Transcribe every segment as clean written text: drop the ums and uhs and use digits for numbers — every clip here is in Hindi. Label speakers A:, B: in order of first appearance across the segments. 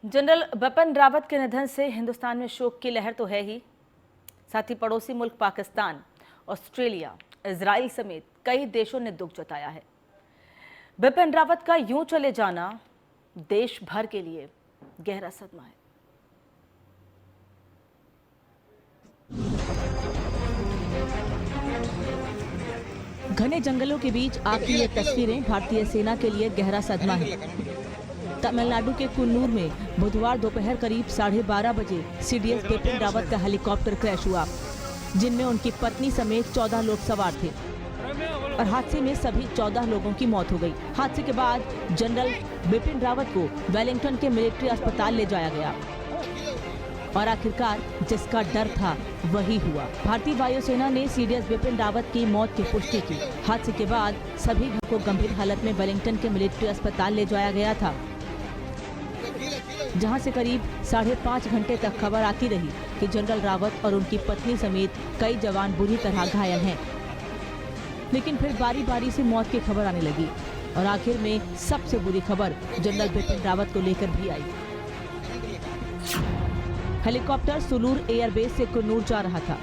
A: जनरल बिपिन रावत के निधन से हिंदुस्तान में शोक की लहर तो है ही, साथ ही पड़ोसी मुल्क पाकिस्तान, ऑस्ट्रेलिया, इजराइल समेत कई देशों ने दुख जताया है। बिपिन रावत का यूं चले जाना देश भर के लिए गहरा सदमा है। घने जंगलों के बीच आग की ये तस्वीरें भारतीय सेना के लिए गहरा सदमा है। तमिलनाडु के कुन्नूर में बुधवार दोपहर करीब 12:30 बजे सीडीएस बिपिन रावत का हेलीकॉप्टर क्रैश हुआ, जिनमें उनकी पत्नी समेत 14 लोग सवार थे और हादसे में सभी 14 लोगों की मौत हो गई। हादसे के बाद जनरल बिपिन रावत को वेलिंगटन के मिलिट्री अस्पताल ले जाया गया और आखिरकार जिसका डर था वही हुआ। भारतीय वायुसेना ने सीडीएस बिपिन रावत की मौत की पुष्टि की। हादसे के बाद सभी को गंभीर हालत में वेलिंगटन के मिलिट्री अस्पताल ले जाया गया था, जहां से करीब 5.5 घंटे तक खबर आती रही कि जनरल रावत और उनकी पत्नी समेत कई जवान बुरी तरह घायल हैं। लेकिन फिर बारी बारी से मौत की खबर आने लगी और आखिर में सबसे बुरी खबर जनरल बिपिन रावत को लेकर भी आई। हेलीकॉप्टर सुलूर एयरबेस से कुन्नूर जा रहा था।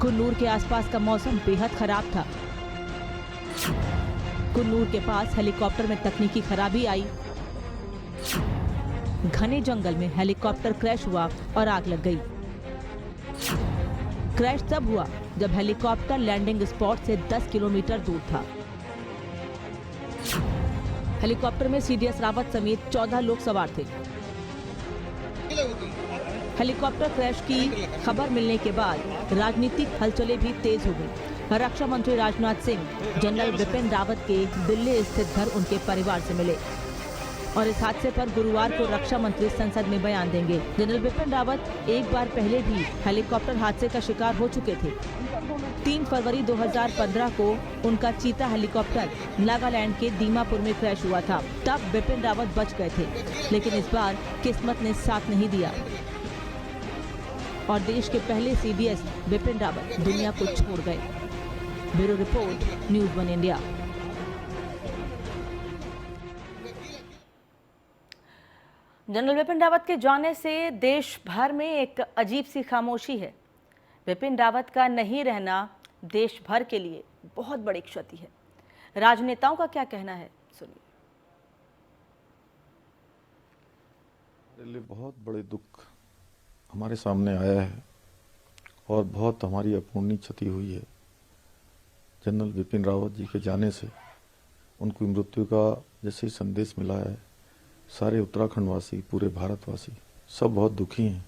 A: कुन्नूर के आसपास का मौसम बेहद खराब था। कुन्नूर के पास हेलीकॉप्टर में तकनीकी खराबी आई। घने जंगल में हेलीकॉप्टर क्रैश हुआ और आग लग गई। क्रैश तब हुआ जब हेलीकॉप्टर लैंडिंग स्पॉट से 10 किलोमीटर दूर था। हेलीकॉप्टर में सीडीएस रावत समेत 14 लोग सवार थे। हेलीकॉप्टर क्रैश की खबर मिलने के बाद राजनीतिक हलचलें भी तेज हो गई। रक्षा मंत्री राजनाथ सिंह जनरल बिपिन रावत के दिल्ली स्थित घर उनके परिवार से मिले और इस हादसे पर गुरुवार को रक्षा मंत्री संसद में बयान देंगे। जनरल बिपिन रावत एक बार पहले भी हेलीकॉप्टर हादसे का शिकार हो चुके थे। 3 फरवरी 2015 को उनका चीता हेलीकॉप्टर नागालैंड के दीमापुर में क्रैश हुआ था। तब बिपिन रावत बच गए थे, लेकिन इस बार किस्मत ने साथ नहीं दिया और देश के पहले सीडीएस बिपिन रावत दुनिया को छोड़ गए। Bureau report, news 1 India. General Bipin Rawat के जाने से देश भर में एक अजीब सी खामोशी है। बिपिन रावत का नहीं रहना देश भर के लिए बहुत बड़ी क्षति है। राजनेताओं का क्या कहना है, सुनिए।
B: मेरे लिए बहुत बड़े दुख हमारे सामने आया है और बहुत हमारी अपूर्णीय क्षति हुई है। जनरल बिपिन रावत जी के जाने से उनकी मृत्यु का जैसे ही संदेश मिला है, सारे उत्तराखंड वासी, पूरे भारतवासी सब बहुत दुखी हैं।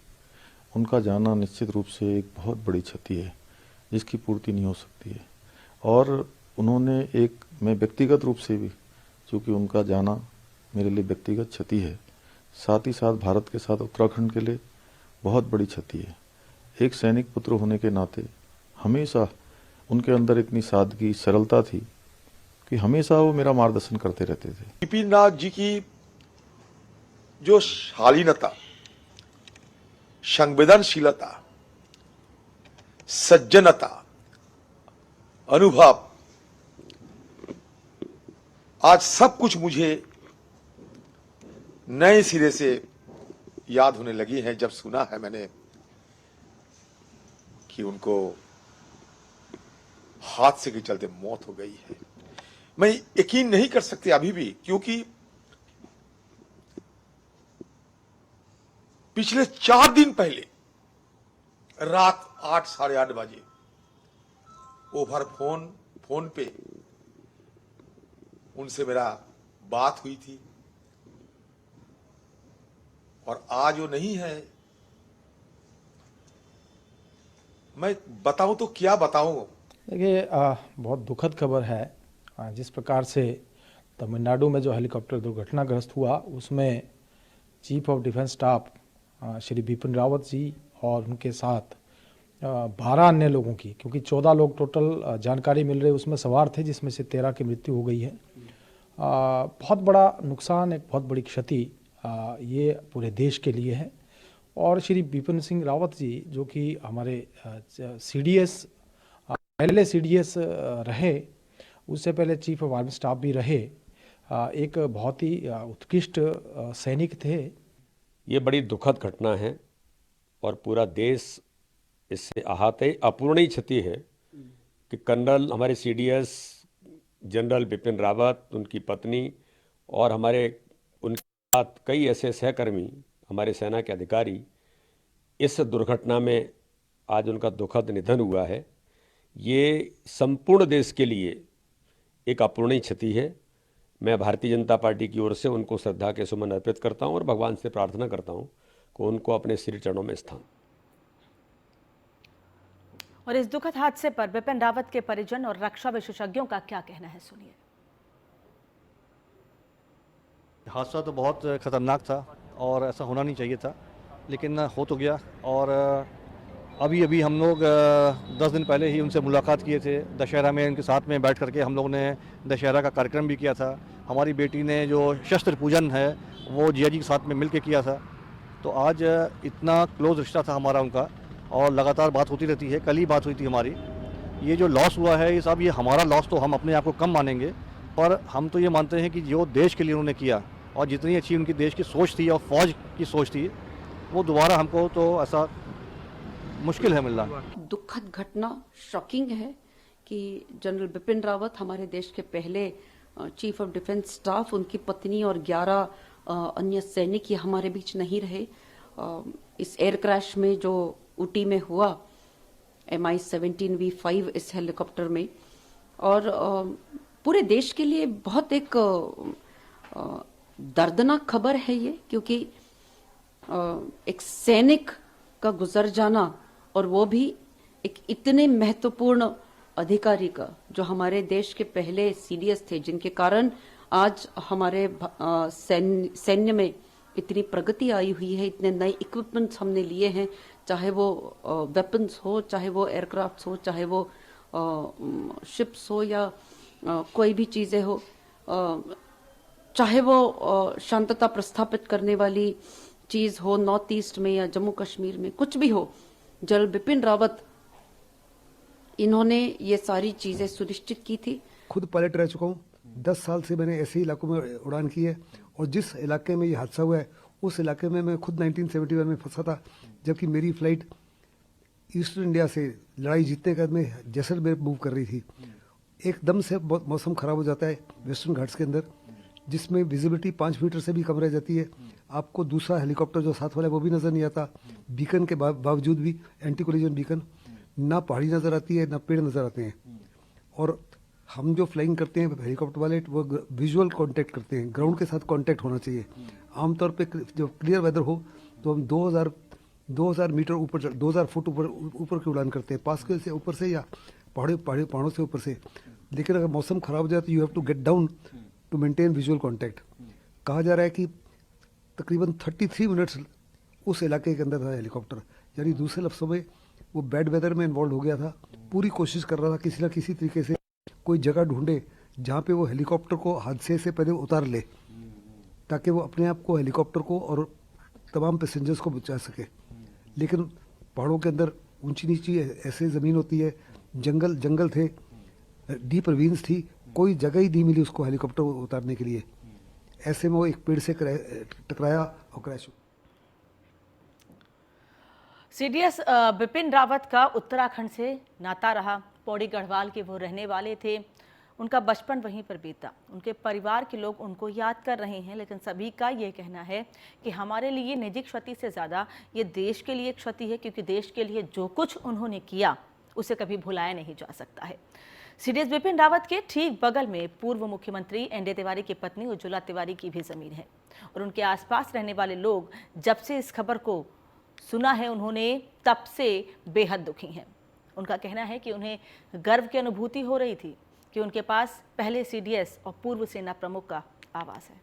B: उनका जाना निश्चित रूप से एक बहुत बड़ी क्षति है जिसकी पूर्ति नहीं हो सकती है। और उन्होंने मैं व्यक्तिगत रूप से भी, चूँकि उनका जाना मेरे लिए व्यक्तिगत क्षति है, साथ ही साथ भारत के साथ उत्तराखंड के लिए बहुत बड़ी क्षति है। एक सैनिक पुत्र होने के नाते हमेशा उनके अंदर इतनी सादगी, सरलता थी कि हमेशा वो मेरा मार्गदर्शन करते रहते थे।
C: बिपिन रावत जी की जो शालीनता, संवेदनशीलता, सज्जनता, अनुभव, आज सब कुछ मुझे नए सिरे से याद होने लगी है जब सुना है मैंने कि उनको हादसे के चलते मौत हो गई है। मैं यकीन नहीं कर सकती अभी भी, क्योंकि पिछले 4 दिन पहले रात 8, साढ़े 8 बजे ओवर फोन पे उनसे मेरा बात हुई थी और आज वो नहीं है। मैं बताऊं तो क्या बताऊं।
D: देखिए, बहुत दुखद खबर है। जिस प्रकार से तमिलनाडु में जो हेलीकॉप्टर दुर्घटनाग्रस्त हुआ उसमें chief of defence staff Shri Bipin Rawat ji और उनके साथ 12 अन्य लोगों की, क्योंकि 14 लोग टोटल जानकारी मिल रही उसमें सवार थे, जिसमें से 13 की मृत्यु हो गई है। बहुत बड़ा नुकसान, एक बहुत बड़ी क्षति ये पूरे देश के लिए है। और श्री बिपिन सिंह रावत जी जो कि हमारे सीडीएस, पहले सीडीएस रहे, उससे पहले चीफ ऑफ आर्मी स्टाफ भी रहे, एक बहुत ही उत्कृष्ट सैनिक थे।
E: ये बड़ी दुखद घटना है और पूरा देश इससे आहत है। अपूरणीय क्षति है कि कर्नल हमारे सीडीएस जनरल बिपिन रावत, उनकी पत्नी और हमारे उनके साथ कई ऐसे सहकर्मी, हमारे सेना के अधिकारी इस दुर्घटना में आज उनका दुखद निधन हुआ है। ये संपूर्ण देश के लिए एक अपूरणीय क्षति है। मैं भारतीय जनता पार्टी की ओर से उनको श्रद्धा के सुमन अर्पित करता हूं और भगवान से प्रार्थना करता हूं कि उनको अपने श्री चरणों में स्थान।
A: और इस दुखद हादसे पर बिपिन रावत के परिजन और रक्षा विशेषज्ञों का क्या कहना है, सुनिए।
F: हादसा तो बहुत खतरनाक था और ऐसा होना नहीं चाहिए था, लेकिन हो तो गया। और अभी हम लोग 10 दिन पहले ही उनसे मुलाकात किए थे। दशहरा में उनके साथ में बैठ करके हम लोगों ने दशहरा का कार्यक्रम भी किया था। हमारी बेटी ने जो शस्त्र पूजन है वो जिया जी के साथ में मिल के किया था। तो आज इतना क्लोज रिश्ता था हमारा उनका और लगातार बात होती रहती है। कल ही बात हुई थी हमारी। ये जो लॉस हुआ है ये सब, ये हमारा लॉस तो हम अपने आप को कम मानेंगे, पर हम तो ये मानते हैं कि जो देश के लिए उन्होंने किया और जितनी अच्छी उनकी देश की सोच थी और फौज की सोच थी, वो दोबारा हमको तो ऐसा मुश्किल है मिलना।
G: दुखद घटना, शॉकिंग है कि जनरल बिपिन रावत हमारे देश के पहले चीफ ऑफ डिफेंस स्टाफ, उनकी पत्नी और 11 अन्य सैनिक ये हमारे बीच नहीं रहे। इस एयर क्रैश में जो ऊटी में हुआ MI-17V5 इस हेलीकॉप्टर में, और पूरे देश के लिए बहुत एक दर्दनाक खबर है ये, क्योंकि एक सैनिक का गुजर जाना और वो भी एक इतने महत्वपूर्ण अधिकारी का, जो हमारे देश के पहले सीडीएस थे, जिनके कारण आज हमारे सैन्य में इतनी प्रगति आई हुई है, इतने नए इक्विपमेंट्स हमने लिए हैं, चाहे वो वेपन्स हो, चाहे वो एयरक्राफ्ट्स हो, चाहे वो शिप्स हो या कोई भी चीजें हो, चाहे वो शांतता प्रस्थापित करने वाली चीज हो नॉर्थ ईस्ट में या जम्मू कश्मीर में, कुछ भी हो, जनरल बिपिन रावत इन्होंने ये सारी चीजें सुनिश्चित की थी।
H: खुद पायलट रह चुका हूँ, 10 साल से मैंने ऐसे ही इलाकों में उड़ान की है, और जिस इलाके में ये हादसा हुआ है उस इलाके में मैं खुद 1971 में फंसा था, जबकि मेरी फ्लाइट ईस्टर्न इंडिया से लड़ाई जीतने के बाद में जैसलमेर मूव कर रही थी। एकदम से बहुत मौसम खराब हो जाता है वेस्टर्न घाट्स के अंदर, जिसमें विजिबिलिटी 5 मीटर से भी कम रह जाती है। आपको दूसरा हेलीकॉप्टर जो साथ वाला है वो भी नज़र नहीं आता, बीकन के बावजूद भी, एंटी कोलिजन बीकन, ना पहाड़ी नज़र आती है ना पेड़ नज़र आते हैं। और हम जो फ्लाइंग करते हैं हेलीकॉप्टर वाले, वो विजुअल कांटेक्ट करते हैं, ग्राउंड के साथ कांटेक्ट होना चाहिए। आमतौर पे जो क्लियर वेदर हो तो हम 2000 मीटर ऊपर, 2000 फुट ऊपर की उड़ान करते हैं, पास के से ऊपर से या पहाड़ों से ऊपर से। लेकिन अगर मौसम खराब हो जाए तो you have to get down to maintain visual contact. कहा जा रहा है कि तकरीबन 33 मिनट्स उस इलाके के अंदर था हेलीकॉप्टर, यानी दूसरे लफ्ज़ों में वो बैड वेदर में इन्वॉल्व हो गया था। पूरी कोशिश कर रहा था किसी न किसी तरीके से कोई जगह ढूंढे जहाँ पे वो हेलीकॉप्टर को हादसे से पहले उतार ले, ताकि वो अपने आप को, हेलीकॉप्टर को और तमाम पैसेंजर्स को बचा सके। लेकिन पहाड़ों के अंदर ऊंची नीची ऐसे ज़मीन होती है, जंगल थे, डीप रवीन्स थी, कोई जगह ही नहीं मिली उसको हेलीकॉप्टर उतारने के लिए। ऐसे में वो एक पेड़ से टकराया और क्रैश हुआ।
A: सीडीएस बिपिन रावत का उत्तराखंड से नाता रहा। पौड़ी गढ़वाल के वो रहने वाले थे, उनका बचपन वहीं पर बीता। उनके परिवार के लोग उनको याद कर रहे हैं, लेकिन सभी का ये कहना है कि हमारे लिए निजी क्षति से ज़्यादा ये देश के लिए क्षति है, क्योंकि देश के लिए जो कुछ उन्होंने किया उसे कभी भुलाया नहीं जा सकता है। सीडीएस बिपिन रावत के ठीक बगल में पूर्व मुख्यमंत्री एनडी तिवारी की पत्नी उज्ज्वला तिवारी की भी ज़मीन है, और उनके आसपास रहने वाले लोग जब से इस खबर को सुना है उन्होंने तब से बेहद दुखी हैं। उनका कहना है कि उन्हें गर्व की अनुभूति हो रही थी कि उनके पास पहले सीडीएस और पूर्व सेना प्रमुख का आवास है।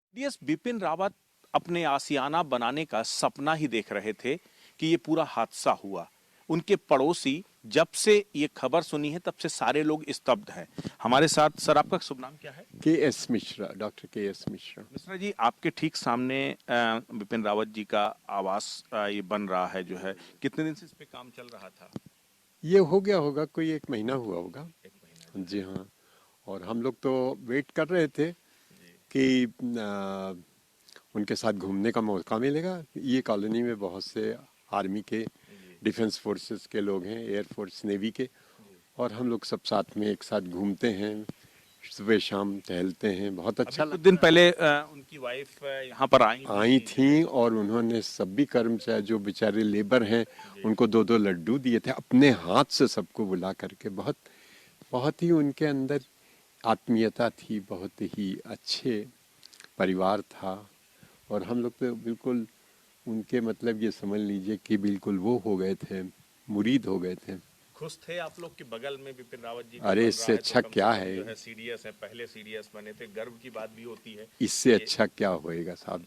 I: सीडीएस बिपिन रावत अपने आशियाना बनाने का सपना ही देख रहे थे कि ये पूरा हादसा हुआ। उनके पड़ोसी जब से ये खबर सुनी है तब से सारे लोग स्तब्ध हैं। हमारे साथ सर, आपका शुभ नाम क्या है?
J: K S. Mishra, doctor K S. Mishra.
I: Mishra ji, आपके ठीक सामने बिपिन रावत जी का आवास ये बन रहा है जो है, कितने दिन से इस पे काम चल रहा था?
J: ये हो गया होगा, कोई 1 महीना हुआ होगा।
I: 1 महीना।
J: जी हाँ, और हम लोग तो वेट कर रहे थे कि उनके साथ घूमने का मौका मिलेगा। ये कॉलोनी में बहुत से आर्मी के, डिफेंस फोर्सेस के लोग हैं, एयरफोर्स, नेवी के, और हम लोग सब साथ में एक साथ घूमते हैं, सुबह शाम टहलते हैं, बहुत अच्छा
I: कुछ दिन पहले उनकी वाइफ यहाँ पर आई
J: थी और उन्होंने सभी कर्मचारी जो बेचारे लेबर हैं उनको 2-2 लड्डू दिए थे अपने हाथ से, सबको बुला करके। बहुत ही उनके अंदर आत्मीयता थी, बहुत ही अच्छे परिवार था, और हम लोग तो बिल्कुल उनके मतलब ये समझ लीजिए कि बिल्कुल वो हो गए थे, मुरीद हो गए थे।
I: खुश थे आप लोग के बगल में बिपिन रावत जी?
J: अरे इससे अच्छा क्या है,
I: जो है सीडीएस है, पहले सीडीएस बने थे, गर्व की बात भी होती है।
J: इससे अच्छा क्या होएगा साहब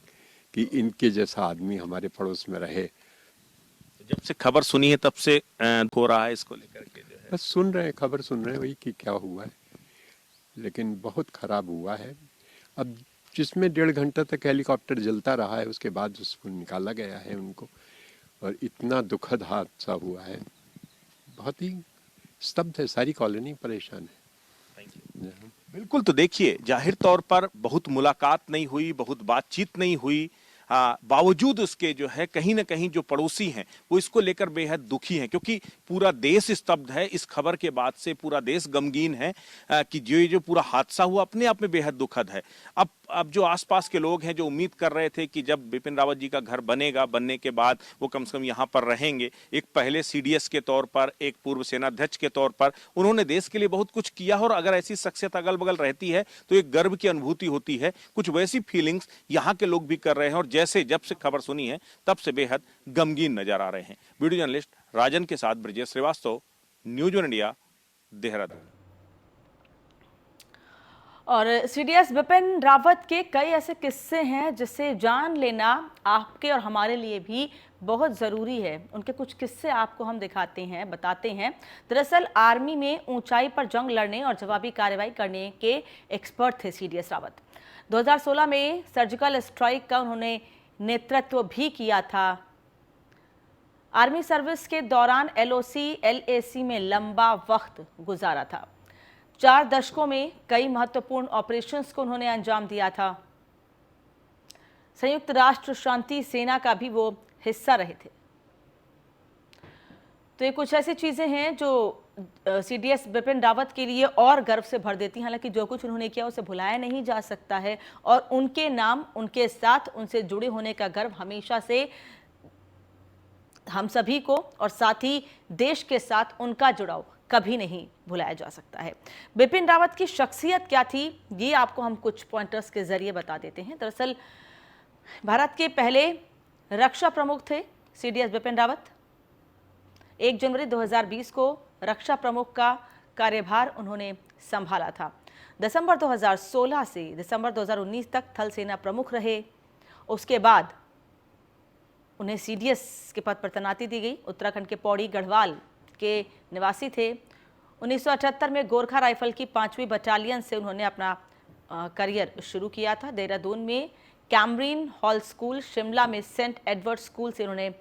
J: कि इनके जैसा आदमी हमारे पड़ोस में रहे।
I: जब से खबर सुनी है तब से हो रहा है इसको लेकर के, जो है
J: बस सुन रहे हैं, खबर सुन रहे हैं वही कि क्या हुआ है, लेकिन बहुत खराब हुआ है। अब जिसमें 1.5 घंटा तक हेलीकॉप्टर जलता रहा है, उसके बाद उसको निकाला गया है उनको, और इतना दुखद हादसा हुआ है, बहुत ही स्तब्ध है, सारी कॉलोनी परेशान है।
I: बिल्कुल। तो देखिए, जाहिर तौर पर बहुत मुलाकात नहीं हुई, बहुत बातचीत नहीं हुई, बावजूद उसके जो है कहीं ना कहीं जो पड़ोसी हैं वो इसको लेकर बेहद दुखी हैं, क्योंकि पूरा देश स्तब्ध है। इस खबर के बाद से पूरा देश गमगीन है कि जो पूरा हादसा हुआ अपने आप में बेहद दुखद है। अब जो आसपास के लोग हैं जो उम्मीद कर रहे थे कि जब बिपिन रावत जी का घर बनेगा, बनने के बाद वो कम से कम यहाँ पर रहेंगे, एक पहले सीडीएस के तौर पर, एक पूर्व सेनाध्यक्ष के तौर पर उन्होंने देश के लिए बहुत कुछ किया, और अगर ऐसी शख्सियत अगल बगल रहती है तो एक गर्व की अनुभूति होती है। कुछ वैसी फीलिंग्स यहाँ के लोग भी कर रहे हैं, और जैसे जब से खबर सुनी है तब से बेहद गमगीन नजर आ रहे हैं। वीडियो जर्नलिस्ट राजन के साथ Brajesh Srivastava, news one India, Dehradun.
A: और सीडीएस बिपिन रावत के कई ऐसे किस्से हैं जिसे जान लेना आपके और हमारे लिए भी बहुत ज़रूरी है। उनके कुछ किस्से आपको हम दिखाते हैं, बताते हैं। दरअसल आर्मी में ऊंचाई पर जंग लड़ने और जवाबी कार्रवाई करने के एक्सपर्ट थे सीडीएस रावत। 2016 में सर्जिकल स्ट्राइक का उन्होंने नेतृत्व भी किया था। आर्मी सर्विस के दौरान एलओसी एलएसी में लंबा वक्त गुजारा था। 4 दशकों में कई महत्वपूर्ण ऑपरेशंस को उन्होंने अंजाम दिया था। संयुक्त राष्ट्र शांति सेना का भी वो हिस्सा रहे थे। तो ये कुछ ऐसी चीजें हैं जो सीडीएस बिपिन रावत के लिए और गर्व से भर देती हैं। हालांकि जो कुछ उन्होंने किया उसे भुलाया नहीं जा सकता है, और उनके नाम, उनके साथ, उनसे जुड़े होने का गर्व हमेशा से हम सभी को, और साथ ही देश के साथ उनका जुड़ाव कभी नहीं भुलाया जा सकता है। बिपिन रावत की शख्सियत क्या थी, ये आपको हम कुछ पॉइंटर्स के जरिए बता देते हैं। दरअसल भारत के पहले रक्षा प्रमुख थे सीडीएस बिपिन रावत। 1 जनवरी 2020 को रक्षा प्रमुख का कार्यभार उन्होंने संभाला था। दिसंबर 2016 से दिसंबर 2019 तक थल सेना प्रमुख रहे। उसके बाद उन्हें सीडीएस के पद पर तैनाती दी गई। उत्तराखंड के पौड़ी गढ़वाल के निवासी थे। 1978 में गोरखा राइफल की 5वीं बटालियन से उन्होंने अपना करियर शुरू किया था। देहरादून में कैम्ब्रिन हॉल स्कूल, शिमला में सेंट एडवर्ड स्कूल से उन्होंने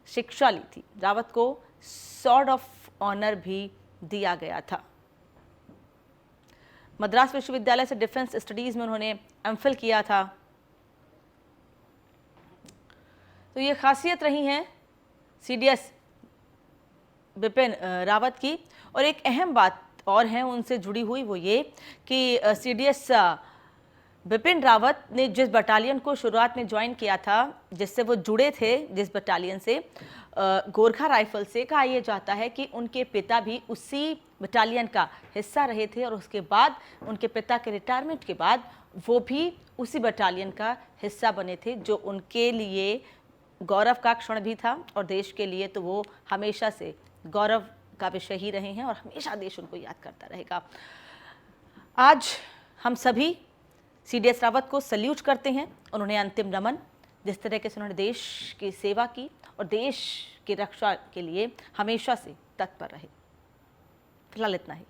A: शिक्षा ली थी। रावत को सॉर्ड ऑफ ऑनर भी दिया गया था। मद्रास विश्वविद्यालय से डिफेंस स्टडीज में उन्होंने एमफिल किया था। तो ये खासियत रही है सीडीएस बिपिन रावत की। और एक अहम बात और है उनसे जुड़ी हुई, वो ये कि सीडीएस बिपिन रावत ने जिस बटालियन को शुरुआत में ज्वाइन किया था, जिससे वो जुड़े थे, जिस बटालियन से, गोरखा राइफल से, कहा यह जाता है कि उनके पिता भी उसी बटालियन का हिस्सा रहे थे, और उसके बाद उनके पिता के रिटायरमेंट के बाद वो भी उसी बटालियन का हिस्सा बने थे, जो उनके लिए गौरव का क्षण भी था, और देश के लिए तो वो हमेशा से गौरव का विषय ही रहे हैं, और हमेशा देश उनको याद करता रहेगा। आज हम सभी सीडीएस रावत को सल्यूट करते हैं। उन्होंने अंतिम नमन, जिस तरह से उन्होंने देश की सेवा की और देश की रक्षा के लिए हमेशा से तत्पर रहे। फिलहाल इतना ही।